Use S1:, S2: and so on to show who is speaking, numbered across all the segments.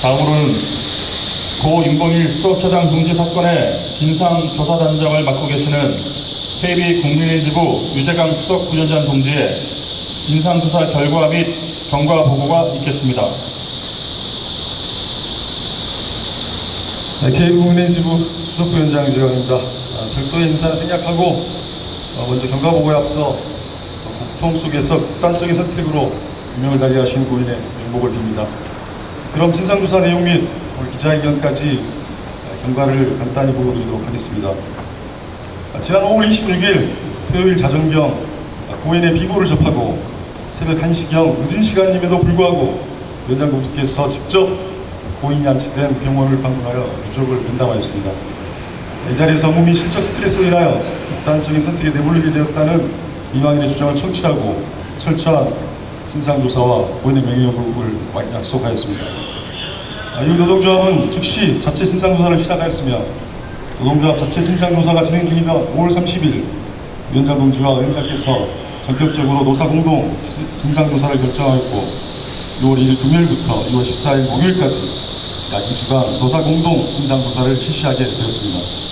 S1: 다음으로는 고 윤봉일 수석차장 동지 사건의 진상조사단장을 맡고 계시는 KB 국민인지부 유재강 수석부위원장 동지의 진상조사 결과 및 경과 보고가 있겠습니다.
S2: KB 국민인지부 수석부위원장 유재강입니다. 별도의 인사를 생략하고 먼저 경과 보고에 앞서 국통 속에서 극단적인 선택으로 유명을 달리하신 고인의 명복을 빕니다. 그럼 진상조사 내용 및 오늘 기자회견까지 경과를 간단히 보고드리도록 하겠습니다. 지난 5월 26일 토요일 자정경 고인의 비보를 접하고 새벽 1시경 늦은 시간임에도 불구하고 위원장 동지께서 직접 고인이 안치된 병원을 방문하여 유족을 면담하였습니다. 이 자리에서 업무 및 실적 스트레스로 인하여 극단적인 선택에 내몰리게 되었다는 민망인의 주장을 청취하고 철저한 진상조사와 고인의 명예회복을 약속하였습니다. 이후 노동조합은 즉시 자체 진상조사를 시작하였으며 노동조합 자체 진상조사가 진행 중이던 5월 30일 위원장 동지와 의원장께서 전격적으로 노사공동 진상조사를 결정하였고 6월 1일 금요일부터 6월 14일 목요일까지 약 2주간 노사공동 진상조사를 실시하게 되었습니다.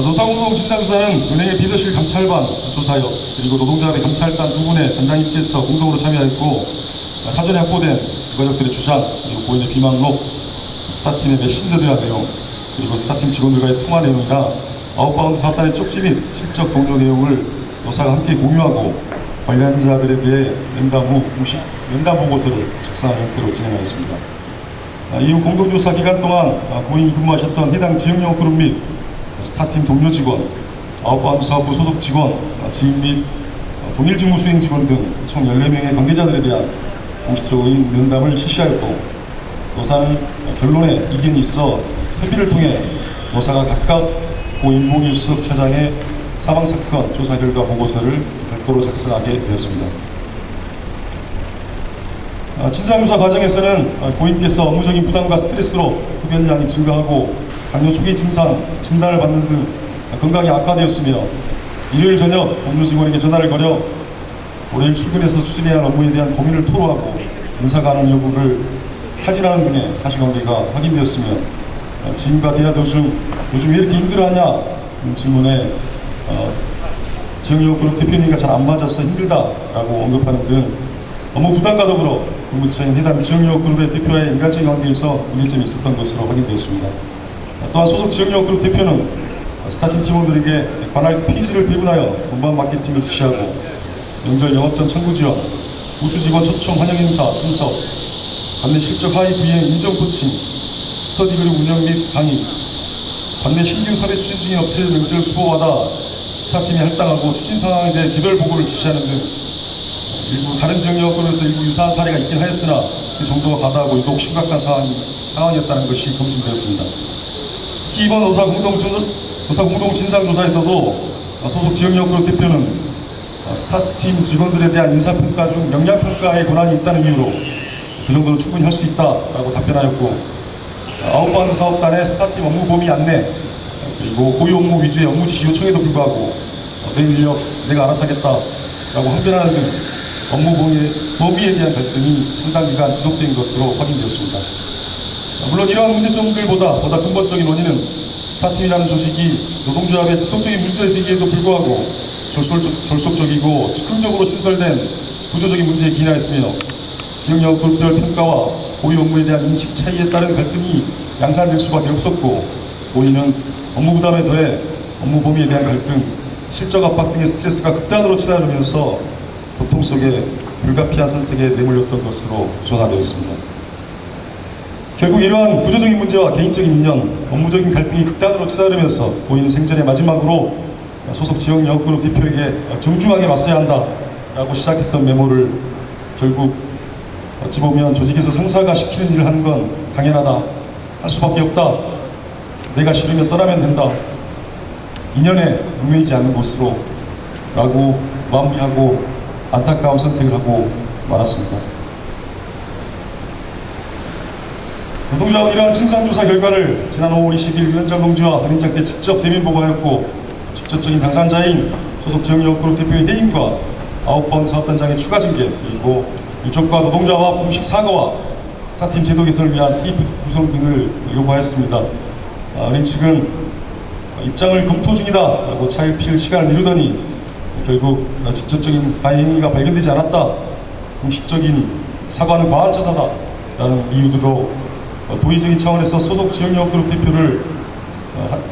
S2: 노사공동 진상조사는 은행의 비서실 감찰반 조사역 그리고 노동조합의 감찰단 두 분의 단장님께서 공동으로 참여했고 사전에 확보된 부가적들의 주장 그리고 고인의 비망록 스타팀의 메신저에 대한 내용 그리고 스타팀 직원들과의 통화 내용이나 아웃바운드 사업단의 쪽지 및 실적 동료 내용을 노사가 함께 공유하고 관련자들에 대해 면담 후 공식 면담 보고서를 작성한 형태로 진행하였습니다. 이후 공동조사 기간 동안 고인이 근무하셨던 해당 지역영업그룹 및 스타팀 동료 직원, 아웃바운드 사업부 소속 직원, 지인 및 동일 직무 수행 직원 등 총 14명의 관계자들에 대한 공식적인 면담을 실시하였고 노사는 결론에 이견이 있어 협의를 통해 노사가 각각 고 윤봉일 수석차장의 사망사건 조사 결과 보고서를 별도로 작성하게 되었습니다. 진상조사 과정에서는 고인께서 업무적인 부담과 스트레스로 흡연량이 증가하고 당뇨 초기 증상 진단을 받는 등 건강이 악화되었으며 일요일 저녁 동료 직원에게 전화를 걸어 월요일 출근해서 추진해야 할 업무에 대한 고민을 토로하고 인사 가능 여부를 타진하는 등의 사실관계가 확인되었으며 지인과 대화 도중 요즘 왜 이렇게 힘들어하냐 질문에 지역영업그룹 대표님과 잘 안 맞아서 힘들다라고 언급하는 등 업무 부담과 더불어 근무처인 해당 지역영업그룹의 대표와의 인간적인 관계에서 문제점이 있었던 것으로 확인되었습니다. 또한 소속 지역영업그룹 대표는 스타팀 팀원들에게 관할 피지를 배분하여 운반 마케팅을 지시하고 명절 영업전 청구 지원, 우수 직원 초청 환영 행사 참석, 관내 실적 하위 부행 인정 코칭, 스터디 그룹 운영 및 강의, 관내 신규 섭외 추진 중인 업체의 명절 수보받아 스타팀이 할당하고 추진 상황에 대해 개별 보고를 지시하는 등 일부 다른 지역영업그룹에서 일부 유사한 사례가 있긴 하였으나 그 정도가 과다하고 유독 심각한 상황이었다는 것이 검증되었습니다. 특히 이번 노사 공동 진상조사에서도 소속 지역영업그룹 대표는 스타팀 직원들에 대한 인사평가 중 역량평가의 권한이 있다는 이유로 그 정도는 충분히 할 수 있다라고 답변하였고 아웃바운드 사업단의 스타팀 업무 범위 안내 그리고 고유 업무 위주의 업무 지시 요청에도 불구하고 내 인력 내가 알아서 하겠다라고 항변하는 등 업무 범위에 대한 갈등이 상당 기간 지속된 것으로 확인되었습니다. 물론 이러한 문제점들보다 보다 근본적인 원인은 스타팀이라는 조직이 노동조합의 지속적인 문제 제기에도 불구하고 졸속적이고 즉흥적으로 신설된 구조적인 문제에 기인하였으며 지역영업그룹별 평가와 고유 업무에 대한 인식 차이에 따른 갈등이 양산될 수밖에 없었고 고인은 업무 부담에 더해 업무 범위에 대한 갈등, 실적 압박 등의 스트레스가 극단으로 치달으면서 고통 속에 불가피한 선택에 내몰렸던 것으로 조사되었습니다. 결국 이러한 구조적인 문제와 개인적인 인연, 업무적인 갈등이 극단으로 치달으면서 고인은 생전에 마지막으로 소속 지역영업그룹 대표에게 정중하게 맞서야 한다라고 시작했던 메모를 결국 어찌 보면 조직에서 상사가 시키는 일을 하는 건 당연하다, 할 수밖에 없다, 내가 싫으면 떠나면 된다, 인연에 얽매이지 않는 곳으로 라고 마무리하고 안타까운 선택을 하고 말았습니다. 노동조합은 이러한 진상조사 결과를 지난 5월 20일 위원장 동지와 은행장께 직접 대면 보고하였고 직접적인 당사자인 소속 지역영업그룹 대표의 해임과 아웃바운드 사업단장의 추가 징계 그리고 유족과 노동조합 공식 사과와 스타팀 제도 개선을 위한 TF 구성 등을 요구하였습니다. 은행 측은 입장을 검토 중이다라고 차일피일 시간을 미루더니 결국 직접적인 가해 행위가 발견되지 않았다, 공식적인 사과는 과한 처사다라는 이유로 도의적인 차원에서 소속 지역영업그룹 대표를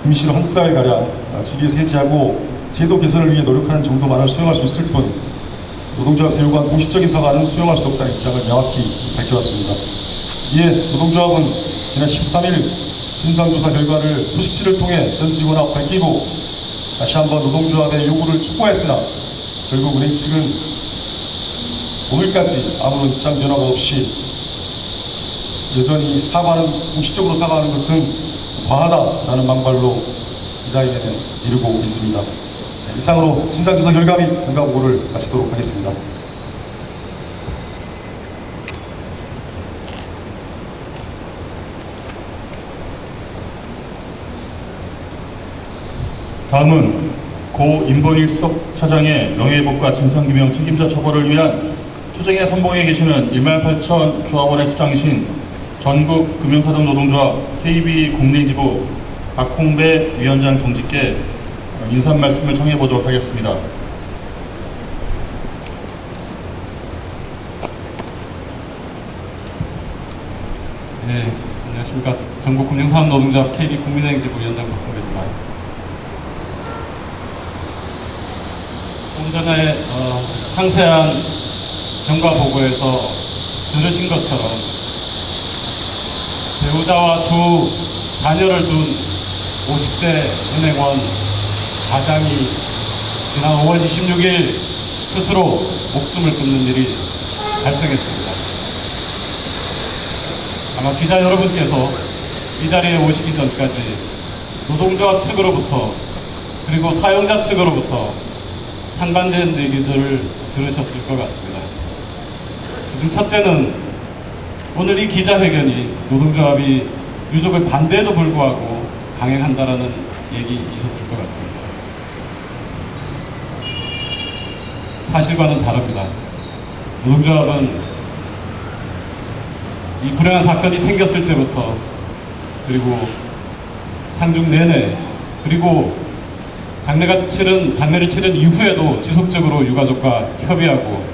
S2: 임시로 한 달가량 직위에서 해지하고 제도 개선을 위해 노력하는 정도만을 수용할 수 있을 뿐 노동조합에서 요구한 공식적인 사과는 수용할 수 없다는 입장을 명확히 밝혀왔습니다. 이에 노동조합은 지난 13일 진상조사 결과를 소식지를 통해 전 직원하고 밝히고 다시 한번 노동조합의 요구를 촉구했으나 결국 은행 측은 오늘까지 아무런 입장 변화가 없이 여전히 공식적으로 사과하는 것은 과하다라는 망발로 기자회견에 이르고 있습니다. 이상으로 진상조사 결과 및 경과보고를 마치도록 하겠습니다.
S1: 다음은 고 임봉일 수석차장의 명예회복과 진상규명 책임자 처벌을 위한 투쟁의 선봉에 계시는 18,000 조합원의 수장이신 전국금융사정 노동조합 KB 국내지부 박홍배 위원장 동지께 인사 말씀을 청해 보도록 하겠습니다.
S3: 네, 안녕하십니까. 전국금융사정 노동조합 KB 국민은행지부 위원장 박홍배입니다. 좀 전에 상세한 경과 보고에서 들으신 것처럼 배우자와 두 자녀를 둔 50대 은행원 가장이 지난 5월 26일 스스로 목숨을 끊는 일이 발생했습니다. 아마 기자 여러분께서 이 자리에 오시기 전까지 노동조합 측으로부터 그리고 사용자 측으로부터 상반된 얘기들을 들으셨을 것 같습니다. 그중 첫째는 오늘 이 기자회견이 노동조합이 유족의 반대에도 불구하고 강행한다라는 얘기이셨을 것 같습니다. 사실과는 다릅니다. 노동조합은 이 불행한 사건이 생겼을 때부터 그리고 상중 내내 그리고 장례를 치른 이후에도 지속적으로 유가족과 협의하고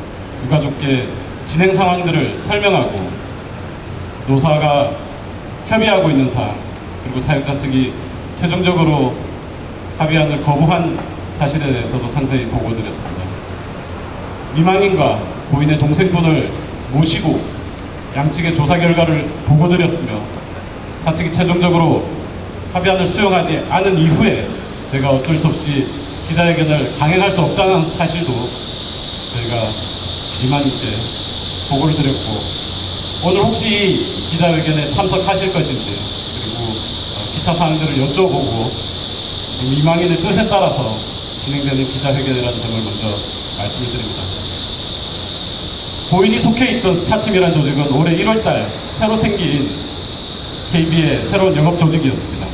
S3: 유가족께 진행 상황들을 설명하고 노사가 협의하고 있는 사항 그리고 사용자 측이 최종적으로 합의안을 거부한 사실에 대해서도 상세히 보고드렸습니다. 미망인과 고인의 동생분을 모시고 양측의 조사 결과를 보고드렸으며 사측이 최종적으로 합의안을 수용하지 않은 이후에 제가 어쩔 수 없이 기자회견을 강행할 수 없다는 사실도 저희가 이만님께 보고를 드렸고 오늘 혹시 이 기자회견에 참석하실 것인지 그리고 기타 사항들을 여쭤보고 이망인의 뜻에 따라서 진행되는 기자회견이라는 점을 먼저 말씀을 드립니다. 고인이 속해 있던 스타팀이라는 조직은 올해 1월달 새로 생긴 KB의 새로운 영업 조직이었습니다.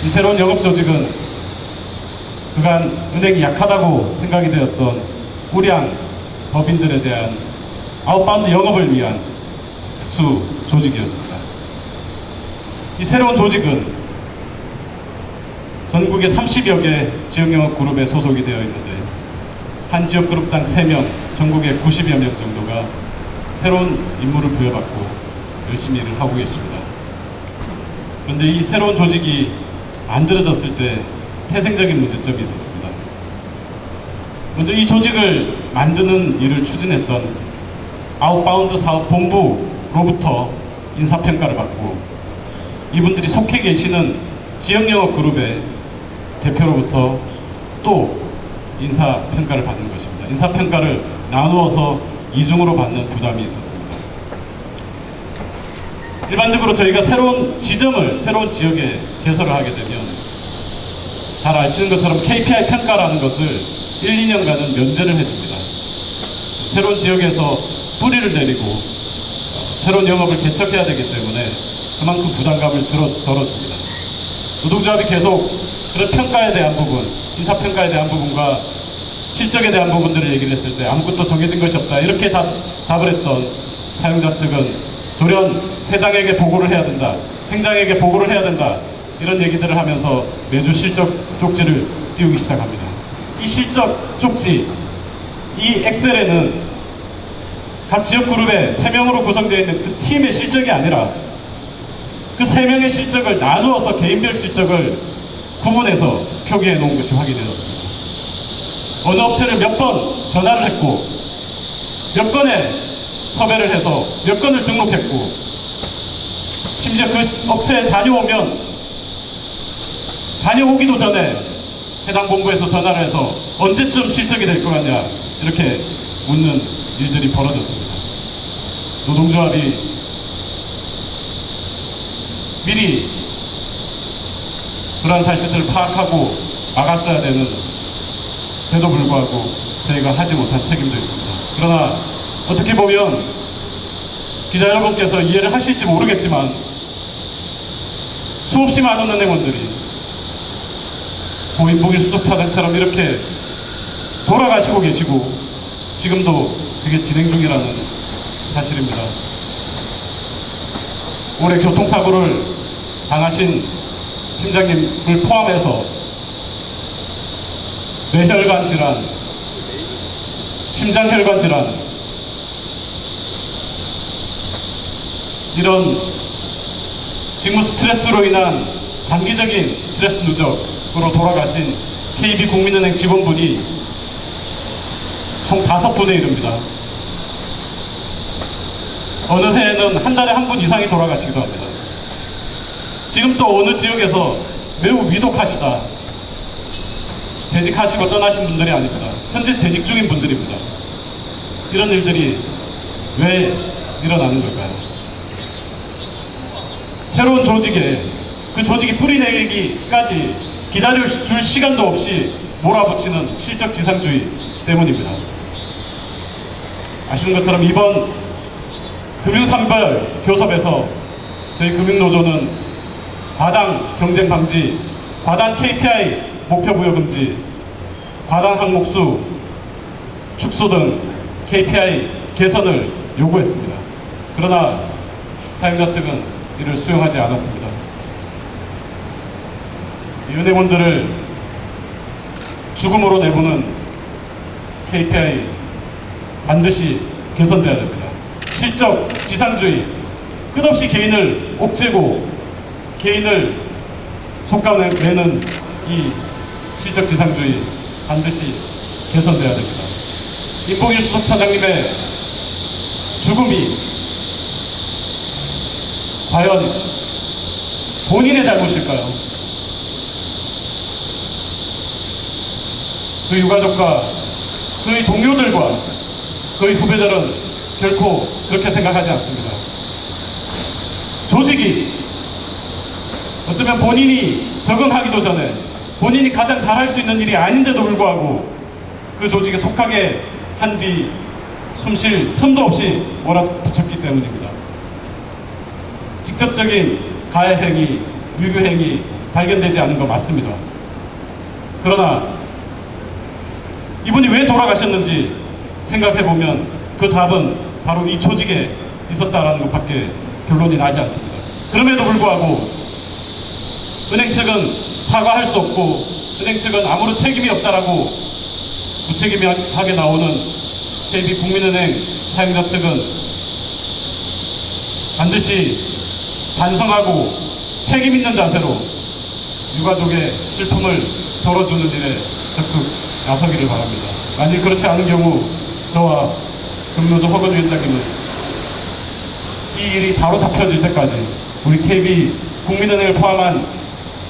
S3: 이 새로운 영업 조직은 그간 은행이 약하다고 생각이 되었던 우량 법인들에 대한 아웃바운드 영업을 위한 특수 조직이었습니다. 이 새로운 조직은 전국의 30여 개 지역영업 그룹에 소속이 되어 있는데 한 지역그룹당 3명, 전국의 90여 명 정도가 새로운 임무를 부여받고 열심히 일을 하고 계십니다. 그런데 이 새로운 조직이 만들어졌을 때 태생적인 문제점이 있었습니다. 먼저 이 조직을 만드는 일을 추진했던 아웃바운드 사업본부로부터 인사평가를 받고 이분들이 속해 계시는 지역영업그룹의 대표로부터 또 인사평가를 받는 것입니다. 인사평가를 나누어서 이중으로 받는 부담이 있었습니다. 일반적으로 저희가 새로운 지점을 새로운 지역에 개설을 하게 되면 잘 아시는 것처럼 KPI 평가라는 것을 1, 2년간은 면제를 해줍니다. 새로운 지역에서 뿌리를 내리고 새로운 영업을 개척해야 되기 때문에 그만큼 부담감을 덜어줍니다. 노동조합이 계속 그런 평가에 대한 부분, 인사평가에 대한 부분과 실적에 대한 부분들을 얘기를 했을 때 아무것도 정해진 것이 없다 이렇게 답을 했던 사용자 측은 돌연 회장에게 보고를 해야 된다, 행장에게 보고를 해야 된다, 이런 얘기들을 하면서 매주 실적 쪽지를 띄우기 시작합니다. 이 실적 쪽지, 이 엑셀에는 각 지역 그룹에 3명으로 구성되어 있는 그 팀의 실적이 아니라 그 3명의 실적을 나누어서 개인별 실적을 구분해서 표기해 놓은 것이 확인되었습니다. 어느 업체를 몇 번 전화를 했고 몇 건의 섭외를 해서 몇 건을 등록했고, 심지어 그 업체에 다녀오기도 전에 해당 본부에서 전화를 해서 언제쯤 실적이 될 것 같냐, 이렇게 묻는 일들이 벌어졌습니다. 노동조합이 미리 그러한 사실들을 파악하고 막았어야 되는데도 불구하고 저희가 하지 못한 책임도 있습니다. 그러나 어떻게 보면 기자 여러분께서 이해를 하실지 모르겠지만 수없이 많은 은행원들이 고인복일 수석차장처럼 이렇게 돌아가시고 계시고 지금도 그게 진행 중이라는 사실입니다. 올해 교통사고를 당하신 팀장님을 포함해서 뇌혈관 질환, 심장혈관 질환, 이런 직무 스트레스로 인한 장기적인 스트레스 누적으로 돌아가신 KB국민은행 직원분이 총 5분에 이릅니다. 어느 해에는 한 달에 한 분 이상이 돌아가시기도 합니다. 지금 또 어느 지역에서 매우 위독하시다, 재직하시고 떠나신 분들이 아닙니다. 현재 재직 중인 분들입니다. 이런 일들이 왜 일어나는 걸까요? 새로운 조직에 그 조직이 뿌리내리기까지 기다려줄 시간도 없이 몰아붙이는 실적지상주의 때문입니다. 아시는 것처럼 이번 금융산별 교섭에서 저희 금융노조는 과당 경쟁 방지, 과당 KPI 목표 부여 금지, 과당 항목수 축소 등 KPI 개선을 요구했습니다. 그러나 사용자 측은 이를 수용하지 않았습니다. 이 은행원들을 죽음으로 내보는 KPI 반드시 개선돼야 됩니다. 실적 지상주의, 끝없이 개인을 옥죄고 개인을 속아내는 이 실적 지상주의 반드시 개선돼야 됩니다. 임봉일 수석차장님의 죽음이 과연 본인의 잘못일까요? 그의 유가족과 그의 동료들과 그의 후배들은 결코 그렇게 생각하지 않습니다. 조직이 어쩌면 본인이 적응하기도 전에 본인이 가장 잘할 수 있는 일이 아닌데도 불구하고 그 조직에 속하게 한 뒤 숨 쉴 틈도 없이 몰아붙였기 때문입니다. 직접적인 가해행위, 유교행위 발견되지 않은 거 맞습니다. 그러나 이분이 왜 돌아가셨는지 생각해보면 그 답은 바로 이 조직에 있었다라는 것밖에 결론이 나지 않습니다. 그럼에도 불구하고 은행 측은 사과할 수 없고 은행 측은 아무런 책임이 없다라고 무책임하게 나오는 KB국민은행 사용자 측은 반드시 반성하고 책임 있는 자세로 유가족의 슬픔을 덜어주는 일에 적극 나서기를 바랍니다. 만일 그렇지 않은 경우 저와 금노조 허건 위원장님은 이 일이 바로 잡혀질 때까지 우리 KB국민은행을 포함한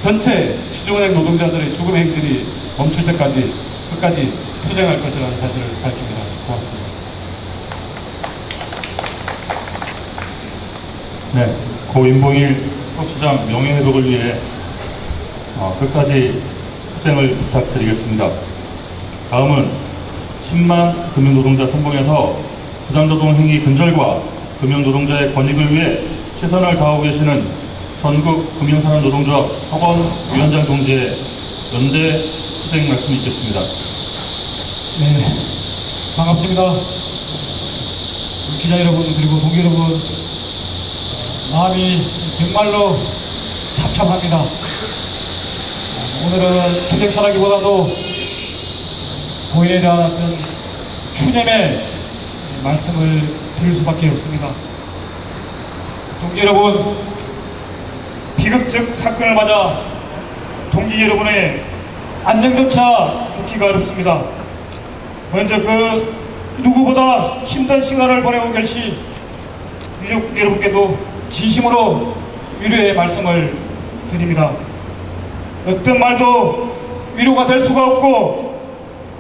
S3: 전체 시중은행 노동자들의 죽음 행진이 멈출 때까지 끝까지 투쟁할 것이라는 사실을 밝힙니다. 고맙습니다.
S1: 네, 고 임봉일 수석차장 명예회복을 위해 끝까지 투쟁을 부탁드리겠습니다. 다음은 10만 금융노동자 선봉에서 부당노동 행위 근절과 금융노동자의 권익을 위해 최선을 다하고 계시는 전국 금융산업노동조합 허건 위원장 동지의 연대 투쟁 말씀이 있겠습니다.
S4: 네, 반갑습니다. 기자 여러분 그리고 동기 여러분, 마음이 정말로 참참합니다. 오늘은 투쟁사라기보다도 고인에 대한 어떤 추념의 말씀을 드릴 수밖에 없습니다. 동지 여러분, 비극적 사건을 맞아 동지 여러분의 안전조차 묻기가 어렵습니다. 먼저 그 누구보다 힘든 시간을 보내고 계시 유족 여러분께도 진심으로 위로의 말씀을 드립니다. 어떤 말도 위로가 될 수가 없고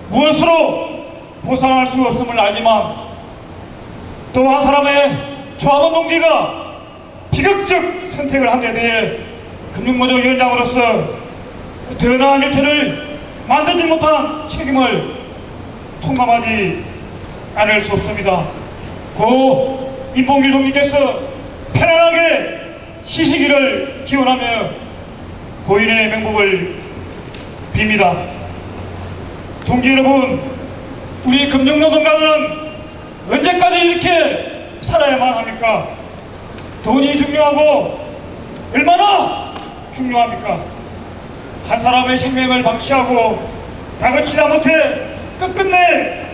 S4: 무엇으로 보상할 수 없음을 알지만 또 한 사람의 조합원 동지가 비극적 선택을 한 데 대해 금융노조위원장으로서 더 나은 일터를 만들지 못한 책임을 통감하지 않을 수 없습니다. 고 임봉길 동지께서 편안하게 쉬시기를 기원하며 고인의 명복을 빕니다. 동지 여러분, 우리 금융노동가들은 언제까지 이렇게 살아야만 합니까? 돈이 중요하고 얼마나 중요합니까? 한 사람의 생명을 방치하고 다그치다 못해 끝끝내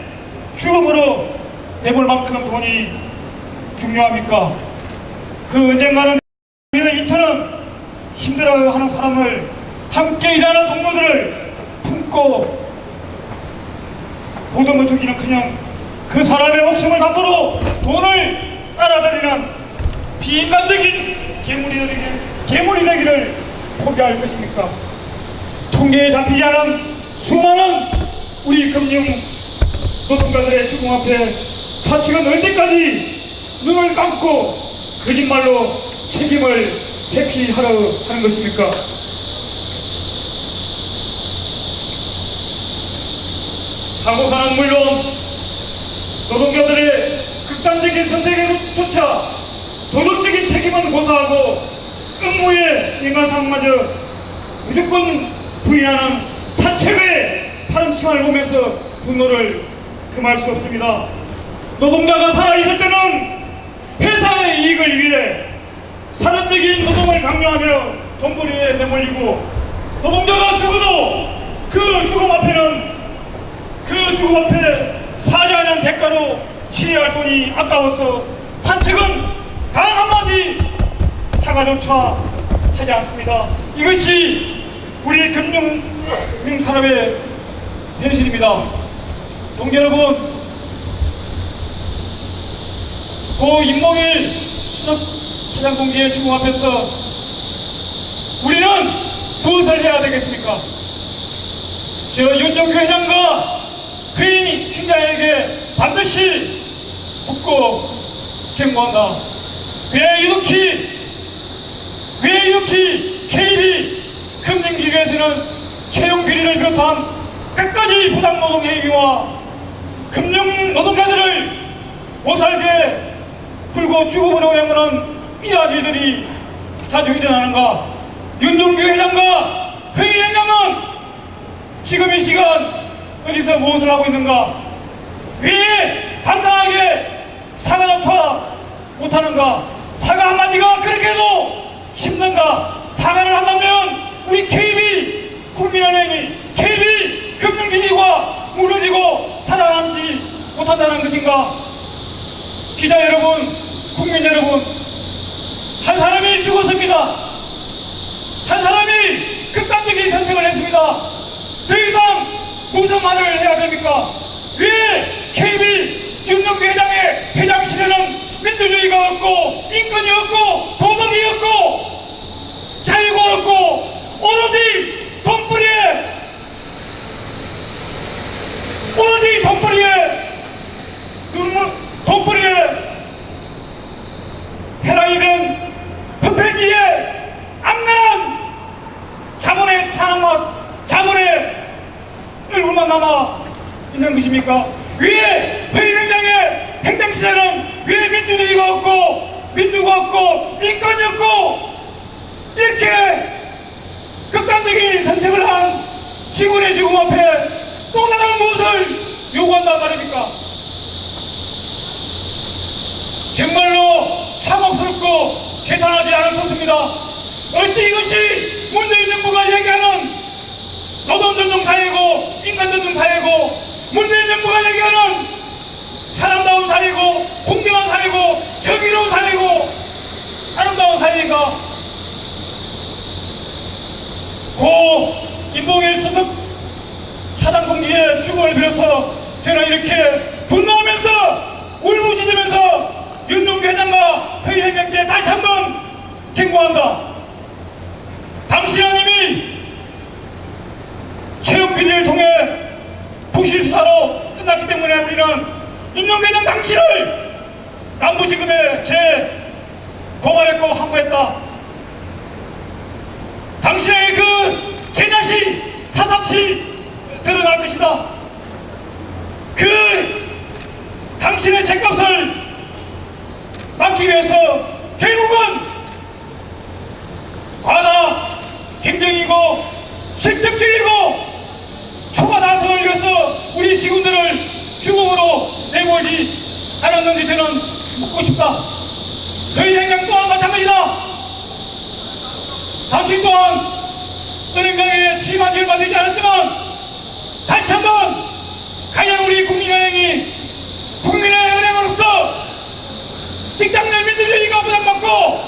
S4: 죽음으로 내몰 만큼 돈이 중요합니까? 그 언젠가는 우리의 이터는 힘들어하는 사람을 함께 일하는 동료들을 품고 보듬어 주기는커녕 그 사람의 목숨을 담보로 돈을 알아들이는 비인간적인 괴물이 되기를 포기할 것입니까? 통계에 잡히지 않은 수많은 우리 금융 노동가들의 죽음 앞에 사측은 언제까지 눈을 감고 거짓말로 책임을 회피하려 하는 것입니까? 사고사는 물론 노동자들의 극단적인 선택에조차 도덕적인 책임은 고사하고 업무의 인간상마저 무조건 부인하는 사책의 파렴치마를 보면서 분노를 금할 수 없습니다. 노동자가 살아있을 때는 회사의 이익을 위해 사전적인 노동을 강요하며 돈벌이에 내몰리고 노동자가 죽어도 그 죽음 앞에 사지 않은 대가로 치러야 할 돈이 아까워서 사측은 단 한마디 사과조차 하지 않습니다. 이것이 우리 금융산업의 현실입니다. 동지 여러분, 고 임몽일 수석회장 동지의 죽음 앞에서 우리는 무엇을 해야 되겠습니까? 저 윤정규 회장과 그의 행자에게 반드시 묻고 경고한다. 왜 이렇게 KB 금융기계에서는 채용 비리를 비롯한 끝까지 부당노동 행위와 금융노동가들을 못살게 굴고 죽음으로 내모는 이러한 일들이 자주 일어나는가? 윤동규 회장과 회의 행장은 지금 이 시간 어디서 무엇을 하고 있는가? 왜 당당하게 사과조차 못하는가? 사과 한마디가 그렇게도 힘든가? 사과를 한다면 우리 KB 국민은행이 KB 금융기지가 무너지고 살아남지 못한다는 것인가? 기자 여러분, 국민 여러분, 한 사람이 죽었습니다. 한 사람이 극단적인 선택을 했습니다. 더 이상 무슨 말을 해야 됩니까? 왜 KB 윤동규 회장의 회장실에는 민주주의가 없고 인권이 없고 도덕이 없고 자유가 없고 오로지 돈벌이에 해라이는 흡혈기에 악랄한 자본의 산업맛 자본의 얼굴만 남아 있는 것입니까? 왜 회의행장의 행정실에는 왜 민주주의가 없고 민주가 없고 인권이 없고 이렇게 극단적인 선택을 한 직원의 죽음 앞에 또 다른 무엇을 요구한단 말입니까? 정말로 참혹스럽고 계산하지 않을 수 없습니다. 어찌 이것이 문재인 정부가 얘기하는 노동전쟁 사회고 인간전쟁 사회고 문재인 정부가 얘기하는 사람다운 사회고 공정한 사회고 정의로운 사회고 아름다운 사회가 고 임봉일 수석 차장 공기의 죽음을 빌어서 저는 이렇게 분노하면서 울부짖으면서 윤동규 회장과 회의행명께 다시 한번 경고한다. 당신은 이미 최영 비리를 통해 부실 수사로 끝났기 때문에 우리는 윤동규 회장 당신을 남부지검에 고발했고 항고했다. 당신의 그 제냐시 사사치 드러날 것이다. 그 당신의 죄값을 막기 위해서 결국은 과다 경쟁이고 실적주의고 초과 다성을 위해서 우리 시군들을 죽음으로 내몰지 않았는지 저는 묻고 싶다. 저희 행장 또한 마찬가지다. 당신 또한 은행장에 취임한 지 얼마 되지 않았지만 다시 한번 과연 우리 국민은행이 국민의 은행으로서 직장내 민주주의가 보장받고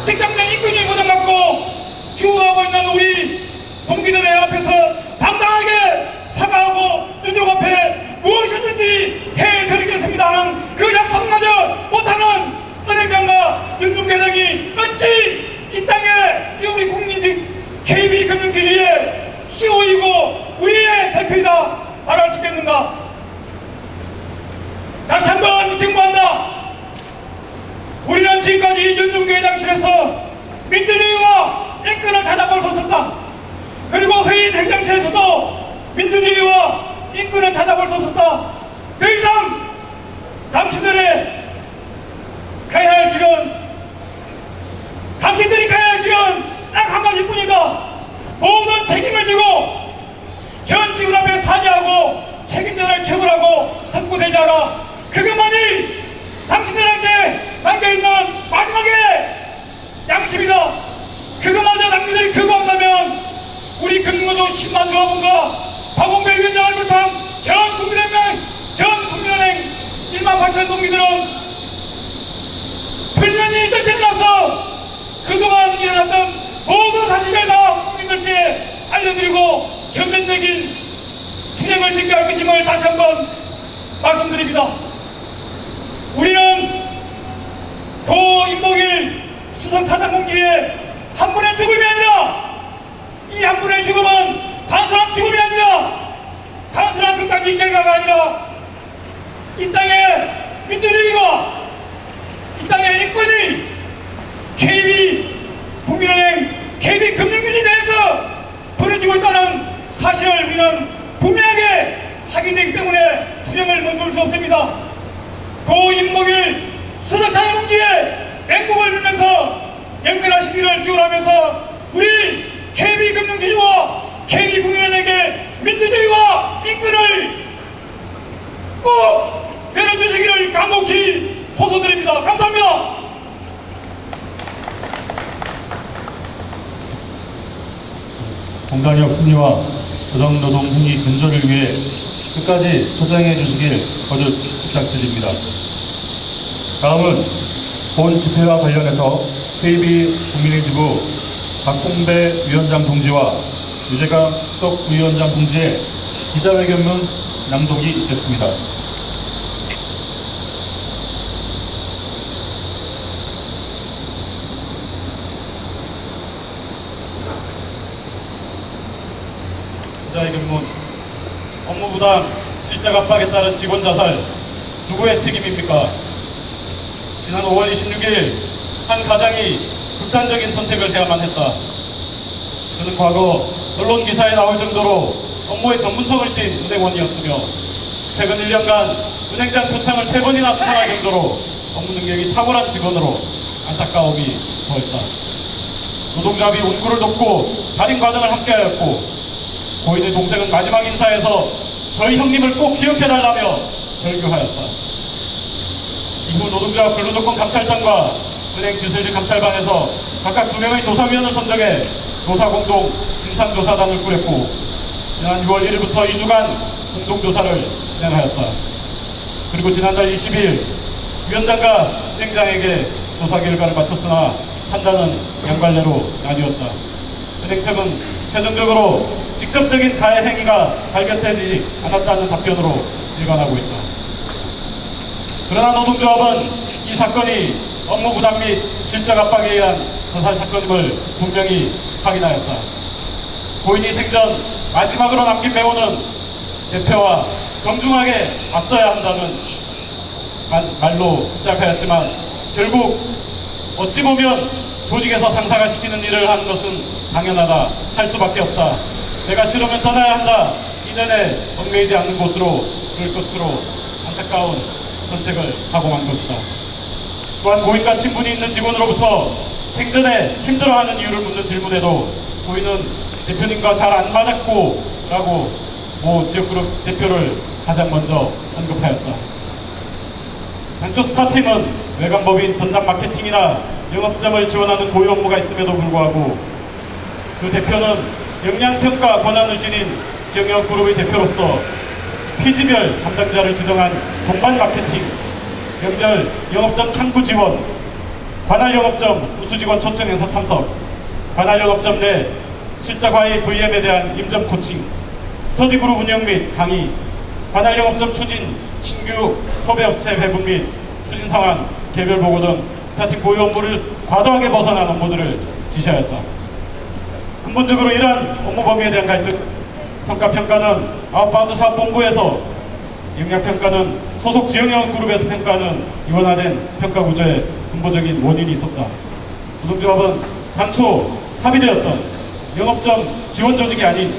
S4: 직장내 인권이 보장받고 주어하고 있는 우리 동기들의 앞에서 당당하게 사과하고 민족 앞에 무엇이든지 해드리겠습니다 하는 그 약속마저 못하는 은행장과 윤동규 회장이 어찌 이 땅에 이 우리 국민직 KB금융주주의 CEO이고 우리의 대표이다 말할 수 있겠는가? 다시 한번 경고한다. 우리는 지금까지 윤동규 회장실에서 민주주의와 인권을 찾아볼 수 없었다. 그리고 회의 행정실에서도 민주주의와 인권을 찾아볼 수 없었다. 더 이상 당신들의 가야 할 길은 당신들이 가야 할 길은 딱 한 가지뿐이다. 모든 책임을 지고 전 지구 앞에 사죄하고 책임자를 처벌하고 선고대자하라. 그것만이 당신들에게 남겨있는 마지막의 양심이다. 그것마저 당신들이 거부한다면 우리 금융노조 10만 조합원과 박원배 위원장을 비롯한 전 국민은행 1만 8천 동기들은 불면이 쫓겨나서 그동안 일어났던 모든 사실을 다 국민들께 알려드리고 전면적인 투쟁을 지켜야 할 것임을 다시 한번 말씀드립니다. 우리는 고 임봉일 수석차장 공기의 한 분의 죽음이 아니라 이 한 분의 죽음은 단순한 죽음이 아니라 단순한 극단적인 결과가 아니라 이 땅의 민주주의가 이 땅의 인권이 KB국민은행 KB금융주주에 대해서 벌어지고 있다는 사실을 우리는 분명하게 확인되기 때문에 투쟁을 멈출 수 없습니다. 고 임봉일 수석차장 공기의 맹목을 빌면서 영면하시기를 기원하면서 우리 KB금융주주와 KB국민은행에게 민주주의와 인권을 꼭 내려주시기를 간곡히 호소드립니다. 감사합니다.
S1: 공단역 승리와 조정노동 행위 근절을 위해 끝까지 투쟁해 주시길 거듭 부탁드립니다. 다음은 본 집회와 관련해서 KB 국민의지부 박홍배 위원장 동지와 유재강 수석 부위원장 동지의 기자회견문 낭독이 있겠습니다.
S3: 기자회견문. 업무부당, 실적 압박에 따른 직원 자살, 누구의 책임입니까? 지난 5월 26일 한 가장이 극단적인 선택을 해야만 했다. 그는 과거 언론 기사에 나올 정도로 업무의 전문성을 띈 은행원이었으며 최근 1년간 은행장 표창을 3번이나 수상할 정도로 업무 능력이 탁월한 직원으로 안타까움이 더했다. 노동조합이 운구를 돕고 달인 과정을 함께하였고 고인의 동생은 마지막 인사에서 저희 형님을 꼭 기억해달라며 절규하였다. 이후 노동조합 근로조건 감찰단과 은행 규세지 감찰반에서 각각 2명의 조사위원을 선정해 조사공동 진상조사단을 꾸렸고 지난 6월 1일부터 2주간 공동조사를 진행하였다. 그리고 지난달 20일 위원장과 은행장에게 조사 결과를 마쳤으나 판단은 양갈래로 나뉘었다. 은행 측은 최종적으로 직접적인 가해 행위가 발견되지 않았다는 답변으로 일관하고 있다. 그러나 노동조합은 이 사건이 업무 부담 및 실적 압박에 의한 자살 사건임을 분명히 확인하였다. 고인이 생전 마지막으로 남긴 메모는 대표와 정중하게 맞서야 한다는 말로 시작하였지만 결국 어찌 보면 조직에서 상사가 시키는 일을 하는 것은 당연하다, 할 수밖에 없다, 내가 싫으면 떠나야 한다, 이전에 얽매이지 않는 곳으로 그럴 것으로 안타까운 선택을 하고 만 것이다. 또한 고인과 친분이 있는 직원으로부터 생전에 힘들어하는 이유를 묻는 질문에도 고인은 대표님과 잘 안 맞았고 라고 모 지역그룹 대표를 가장 먼저 언급하였다. 당초 스타팀은 외관법인 전담 마케팅이나 영업점을 지원하는 고유 업무가 있음에도 불구하고 그 대표는 역량평가 권한을 지닌 지역영업그룹의 대표로서 피지별 담당자를 지정한 동반 마케팅, 명절 영업점 창구 지원, 관할 영업점 우수직원 초청 행사 참석, 관할 영업점 내 실적화의 VM에 대한 임점 코칭, 스터디 그룹 운영 및 강의, 관할 영업점 추진, 신규 섭외업체 배분 및 추진 상황, 개별 보고 등 스타팅 고유 업무를 과도하게 벗어난 업무들을 지시하였다. 근본적으로 이러한 업무 범위에 대한 갈등, 성과평가는 아웃바운드 사업본부에서, 역량평가는 소속 지역영업그룹에서 평가하는 이원화된 평가 구조에 근본적인 원인이 있었다. 노동조합은 당초 합의되었던 영업점 지원 조직이 아닌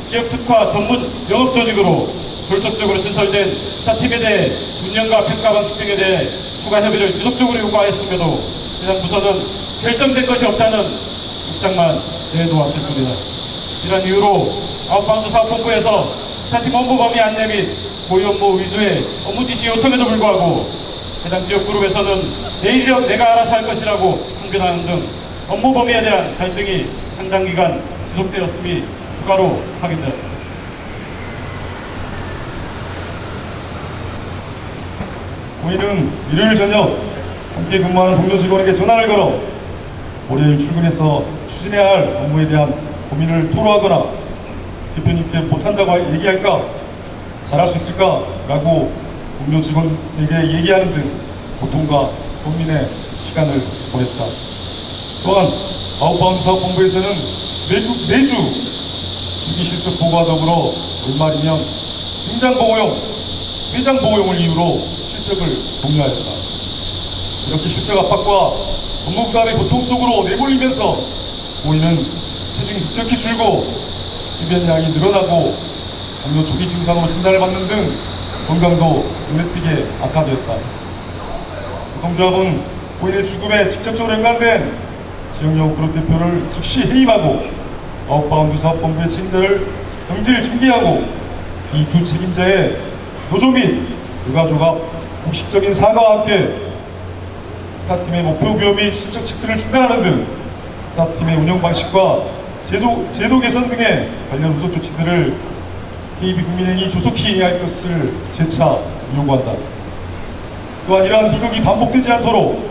S3: 지역특화 전문 영업조직으로 졸속적으로 신설된 스타팀에 대해 운영과 평가 방식 등에 대해 추가 협의를 지속적으로 요구하였음에도 해당 부서는 결정된 것이 없다는 입장만 내놓았을 뿐이다. 이런 이유로 아웃바운드 사업본부에서 스타팀 업무 범위 안내 및 고유 업무 위주의 업무 지시 요청에도 불구하고 해당 지역그룹에서는 내 인력 내가 알아서 할 것이라고 항변하는 등 업무 범위에 대한 갈등이 상당 기간 지속되었음이 추가로 확인되었다.
S2: 고인은 일요일 저녁 함께 근무하는 동료 직원에게 전화를 걸어 월요일 출근해서 추진해야 할 업무에 대한 고민을 토로하거나 대표님께 못한다고 얘기할까? 잘할 수 있을까? 라고 동료 직원에게 얘기하는 등 고통과 고민의 시간을 보냈다. 또한 아웃바운드 사업본부에서는 매주 주기실적 보고와 더불어 연말이면 팀장보고용, 회장보고용을 이유로 실적을 공유하였다. 이렇게 실적 압박과 업무 부담의 고통 속으로 내몰리면서 고인은 체중이 급격히 줄고 흡연량이 늘어나고 당뇨 초기 증상으로 진단을 받는 등 건강도 눈에 띄게 악화되었다. 노동조합은 고인의 죽음에 직접적으로 연관된 지역영업그룹 대표를 즉시 해임하고 아웃바운드 사업본부의 책임자를 경질 징계하고 이 두 책임자의 노조 및 유가족합 공식적인 사과와 함께 스타팀의 목표 부여 및 실적 체크를 중단하는 등 스타팀의 운영 방식과 제도 개선 등의 관련 후속 조치들을 KB국민은행이 조속히 행할 것을 재차 요구한다. 또한 이러한 비극이 반복되지 않도록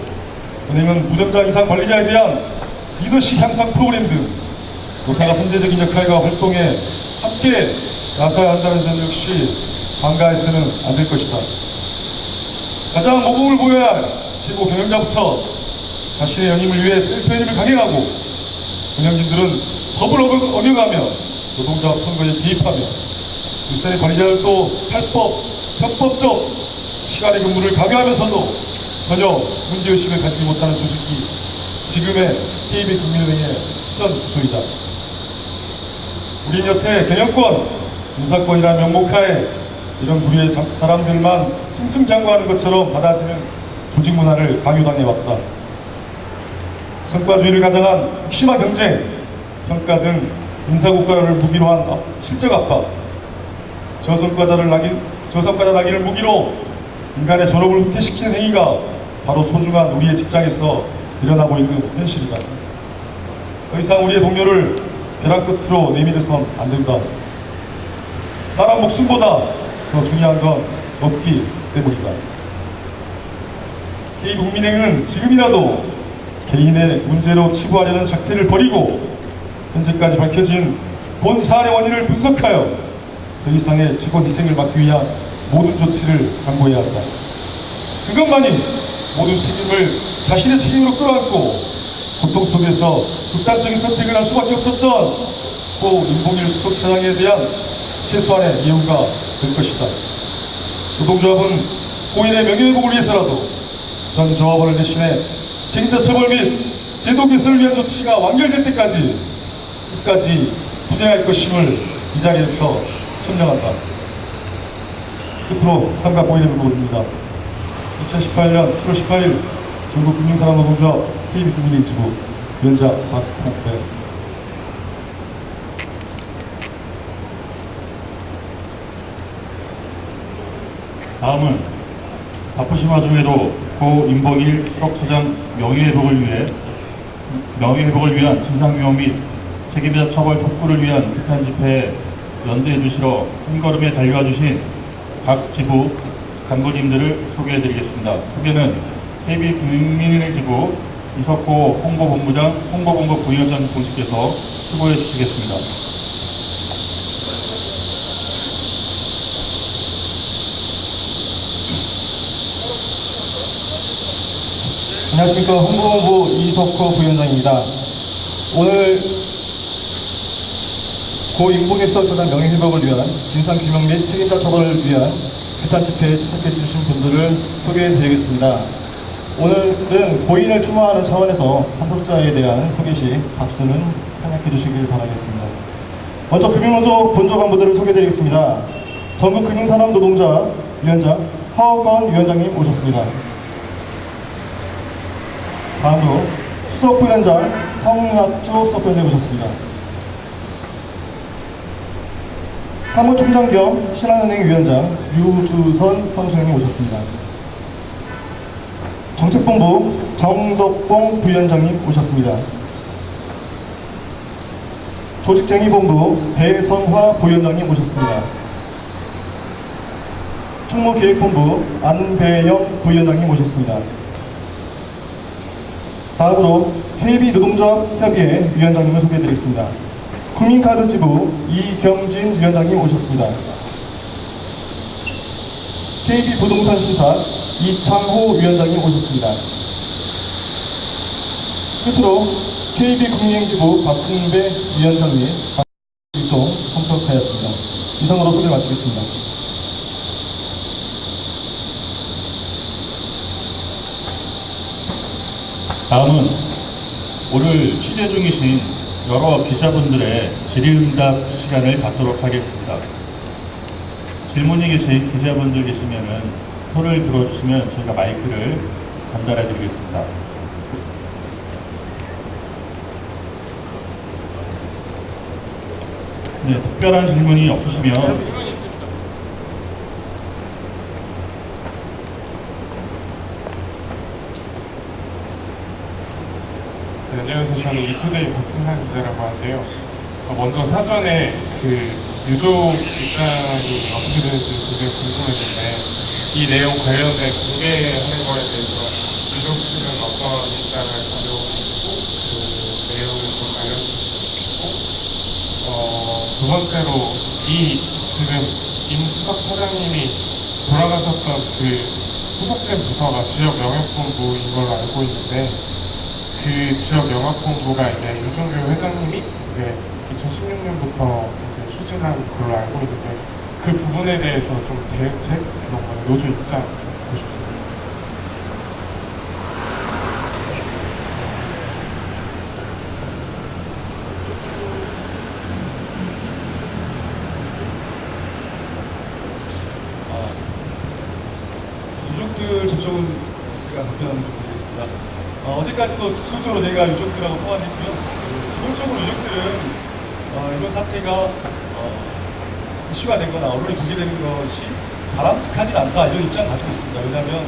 S2: 은행은 부점장 이상 관리자에 대한 리더십 향상 프로그램 등 노사가 선제적인 역할과 활동에 함께 나서야 한다는 점 역시 간과해서는 안 될 것이다. 가장 모범을 보여야 할 최고 경영자부터 자신의 연임을 위해 셀프연임을 강행하고 운영진들은 법을 어겨가며 노동조합 선거에 개입하며 일선의 관리자들도 편법적 시간의 근무를 강요하면서도 전혀 문제의식을 가지지 못하는 조직이 지금의 KB국민은행의 현 구조이다. 우린 여태 경영권, 인사권이라는 명목하에 이런 부류의 사람들만 승승장구하는 것처럼 받아지는 조직 문화를 강요당해왔다. 성과주의를 가장한 극심한 경쟁, 평가 등 인사고과를 무기로 한 실적 압박, 저성과자 낙인을 무기로 인간의 존엄을 후퇴시키는 행위가 바로 소중한 우리의 직장에서 일어나고 있는 현실이다. 더 이상 우리의 동료를 벼랑 끝으로 내밀어선 안 된다. 사람 목숨보다 더 중요한 건 없기 때문이다. K국민행은 지금이라도 개인의 문제로 치부하려는 작태를 버리고 현재까지 밝혀진 본 사안의 원인을 분석하여 더 이상의 직원 희생을 막기 위한 모든 조치를 강구해야 한다. 그것만이 모든 책임을 자신의 책임으로 끌어안고 고통 속에서 극단적인 선택을 할 수밖에 없었던 고 임봉일 수석차장에 대한 최소한의 예우가 될 것이다. 노동조합은 고인의 명예회복을 위해서라도 전 조합원을 대신해 책임자 처벌 및 제도 개선을 위한 조치가 완결될 때까지 끝까지 분양할 것임을 이 자리에서 선명한다. 끝으로 삼가 고인의 명복입니다. 2018년 7월 18일 전국금융산업노동조합 KB국민인지부 위원장 박홍배.
S1: 다음은 바쁘신 와중에도 고 임봉일 수석처장 명예회복을 위한 진상규명 및 책임자 처벌 촉구를 위한 규탄 집회에 연대해 주시러 한 걸음에 달려와 주신 각 지부 간부님들을 소개해 드리겠습니다. 소개는 KB국민일지부 이석호 홍보본부 부위원장 공식께서 수고해 주시겠습니다.
S2: 안녕하십니까. 홍보본부 이석호 부위원장입니다. 오늘 고 임봉일 수석처장 명예회복을 위한 진상규명 및 책임자 처벌을 위한 규탄 집회에 참석해 주신 분들을 소개해 드리겠습니다. 오늘은 고인을 추모하는 차원에서 참석자에 대한 소개 시 박수는 생략해 주시길 바라겠습니다. 먼저 금융노조 본조 간부들을 소개해 드리겠습니다. 전국금융산업노동자 위원장 하옥건 위원장님 오셨습니다. 다음으로 수석부위원장 성낙조 수석부위원장님 오셨습니다. 사무총장 겸 신한은행 위원장 유두선 선수장님 오셨습니다. 정책본부 정덕봉 부위원장님 오셨습니다. 조직쟁의본부 배성화 부위원장님 오셨습니다. 총무기획본부 안배영 부위원장님 오셨습니다. 다음으로 KB노동조합협의회 위원장님을 소개해드리겠습니다. 국민카드지부 이경진 위원장님 오셨습니다. KB부동산심사 이창호 위원장님 오셨습니다. 끝으로 KB국민행지부 박승배 위원장님 이동 참석하였습니다. 이상으로 소개를 마치겠습니다.
S1: 다음은 오늘 취재 중이신 여러 기자분들의 질의응답 시간을 갖도록 하겠습니다. 질문이 계신 기자분들 계시면은 손을 들어주시면 저희가 마이크를 전달해 드리겠습니다. 네, 특별한 질문이 없으시면
S5: 네, 안녕하세요. 저는 이투데이 박진상 기자라고 하는데요. 먼저 사전에 그 유족 입장이 어떻게 되는지 굉장히 궁금했는데 이 내용 관련된 공개하는 거에 대해서 유족 측은 어떤 입장을 가지고 계시고 그 내용을 좀 알려주시고 두 번째로 이 지금 임 수석 차장님이 돌아가셨던 그 소속된 부서가 지역 영역본부인 걸로 알고 있는데 그 지역 영업본부가 이제 유종규 회장님이 이제 2016년부터 이제 추진한 걸로 알고 있는데 그 부분에 대해서 좀 대책 그런 거 노조 입장 좀 듣고 싶습니다.
S2: 유족들 접촉은 제가 답변 좀 드리겠습니다. 어제까지도 기술적으로 저희가 유족들하고 통화했고요. 기본적으로 유족들은 이런 사태가 이슈가 되거나 언론에 공개되는 것이 바람직하진 않다 이런 입장을 가지고 있습니다. 왜냐하면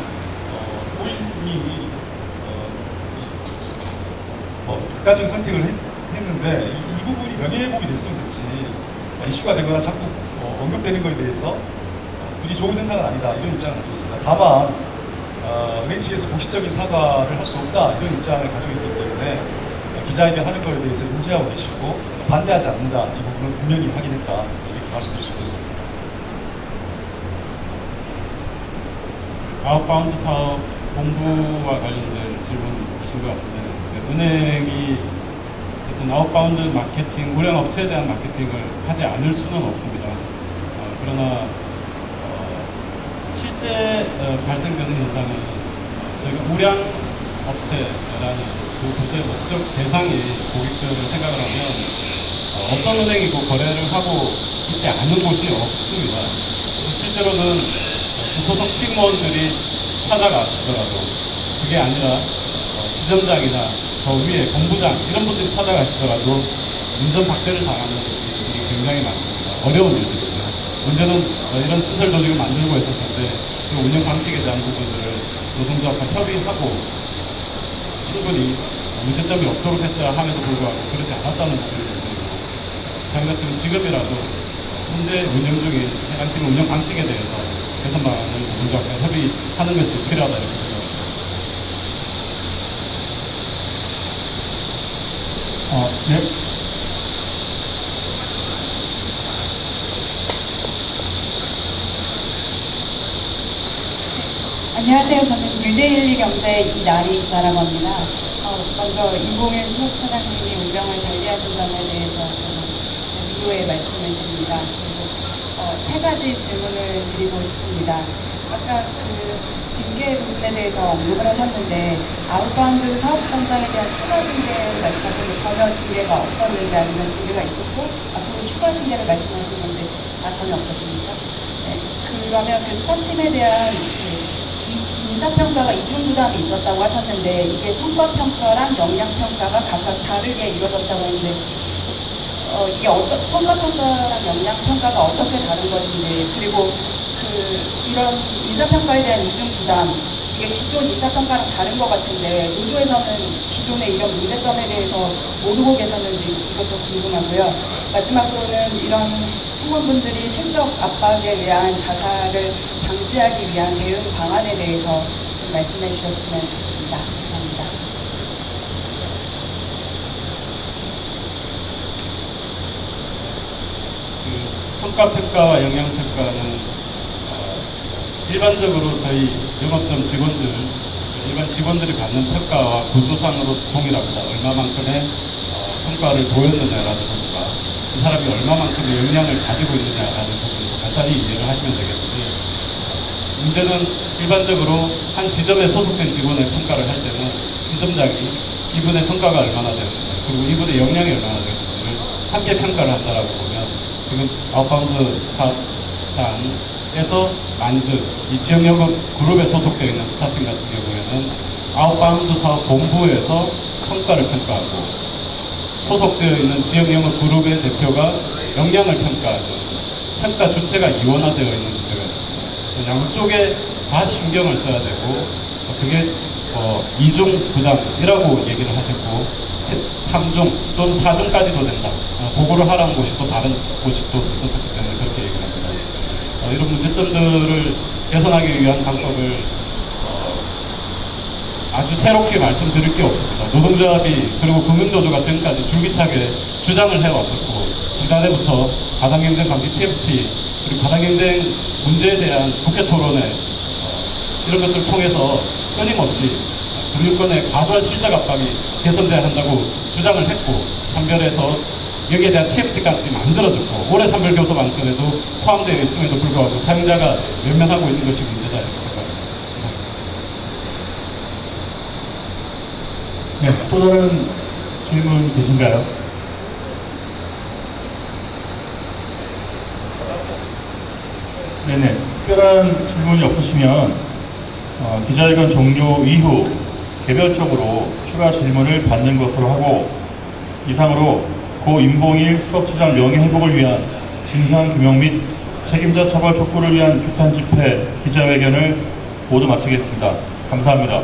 S2: 고인이 극단적인 선택을 했는데 이 부분이 명예회복이 됐으면 됐지 이슈가 되거나 자꾸 언급되는 것에 대해서 굳이 좋은 현상은 아니다 이런 입장을 가지고 있습니다. 다만 은행 측에서 공식적인 사과를 할 수 없다 이런 입장을 가지고 있기 때문에 기자회견 하는 것에 대해서 인지하고 계시고 반대하지 않는다 이 부분은 분명히 확인했다 이렇게 말씀드릴 수 있겠습니다.
S3: 아웃바운드 사업 공부와 관련된 질문이신 것 같은데, 이제 은행이 어쨌든 아웃바운드 마케팅, 무량 업체에 대한 마케팅을 하지 않을 수는 없습니다. 그러나 실제 발생되는 현상은 저희가 무량 업체라는 그 구조의 목적 대상이 고객들을 생각을 하면 어떤 은행이 그 거래를 하고 있지 않은 곳이 없습니다. 실제로는 소속 팀원들이 찾아가시더라도 그게 아니라 지점장이나 더 위에 본부장 이런 분들이 찾아가시더라도 인전 박대를 당하는 일이 굉장히 많습니다. 어려운 일들이죠. 문제는 이런 시설 조직을 만들고 있었을 때 그 운영 방식에 대한 부분들을 노동조합과 협의하고 충분히 문제점이 없도록 했어야 함에도 불구하고 그렇지 않았다는 부분이 있습니다. 저희 같은 지금이라도 현재 운영 중인 해당 팀 운영 방식에 대해서 개선만을 노동조합과 협의하는 것이 필요하다 이렇게 생각합니다.
S1: 네.
S6: 안녕하세요. 저는 뉴데일리 경제 이나리 기자라고 합니다. 먼저 이봉일 수석차장님이 운영을 관리하신 점에 대해서 저는 위로의 말씀을 드립니다. 그리고 세 가지 질문을 드리고 싶습니다. 아까 징계 부분에 대해서 언급을 하셨는데 아웃바운드 사업단장에 대한 추가 징계를 말씀하셨는데 전혀 징계가 없었는지 아니면 징계가 있었고 앞으로 추가 징계를 말씀하신 건데 전혀 없었습니까? 네. 그러면 그 스타팀에 대한 인사평가가 이중부담이 있었다고 하셨는데 이게 성과평가랑 역량평가가 각각 다르게 이루어졌다고 했는데 이게 성과평가랑 역량평가가 어떻게 다른 것인지 그리고 이런 인사평가에 대한 이중부담 이게 기존 인사평가랑 다른 것 같은데 노조에서는 기존의 이런 문제점에 대해서 모르고 계셨는지 이것도 궁금하고요. 마지막으로는 이런 팀원분들이 실적 압박에 의한 자살을 방지하기 위한 대응 방안에 대해서 좀 말씀해 주셨으면 좋겠습니다. 감사합니다.
S3: 성과평가와 역량평가는 일반적으로 저희 영업점 직원들, 일반 직원들이 받는 평가와 구조상으로 동일합니다. 얼마만큼의 성과를 보였느냐라든가 이 사람이 얼마만큼의 역량을 가지고 있느냐라는 부분을 간단히 이해를 하시면 되겠는데, 문제는 일반적으로 한 지점에 소속된 직원의 평가를 할 때는 지점장이 이분의 성과가 얼마나 되는지 그리고 이분의 역량이 얼마나 되는지를 함께 평가를 한다라고 보면 지금 아웃바운드 사업장에서 만든 이 지역영업 그룹에 소속되어 있는 스타팅 같은 경우에는 아웃바운드 사업 본부에서 성과를 평가하고 소속되어 있는 지역영업 그룹의 대표가 역량을 평가하는 평가 주체가 이원화되어 있는 문제가 있습니다. 양쪽에 다 신경을 써야 되고 그게 이중 부담이라고 얘기를 하셨고 3중 또는 4중까지도 된다. 보고를 하라는 곳이 또 다른 곳이 또 있었기 때문에 그렇게 얘기를 합니다. 이런 문제점들을 개선하기 위한 방법을 아주 새롭게 말씀드릴 게 없습니다. 노동조합이 그리고 금융노조가 지금까지 줄기차게 주장을 해왔었고 지난해부터 가당경쟁 방지 TFT 그리고 가당경쟁 문제에 대한 국회 토론회 이런 것들을 통해서 끊임없이 금융권의 과도한 실적 압박이 개선돼야 한다고 주장을 했고 판별해서 여기에 대한 TFT까지 만들어졌고 올해 산별교섭안건에도 포함되어 있음에도 불구하고 사용자가 외면하고 있는 것이 문제다 이렇게 생각합니다.
S1: 네, 또 다른 질문 계신가요? 네네, 특별한 질문이 없으시면 기자회견 종료 이후 개별적으로 추가 질문을 받는 것으로 하고 이상으로 고 임봉일 수석차장 명예회복을 위한 진상규명 및 책임자 처벌 촉구를 위한 규탄 집회 기자회견을 모두 마치겠습니다. 감사합니다.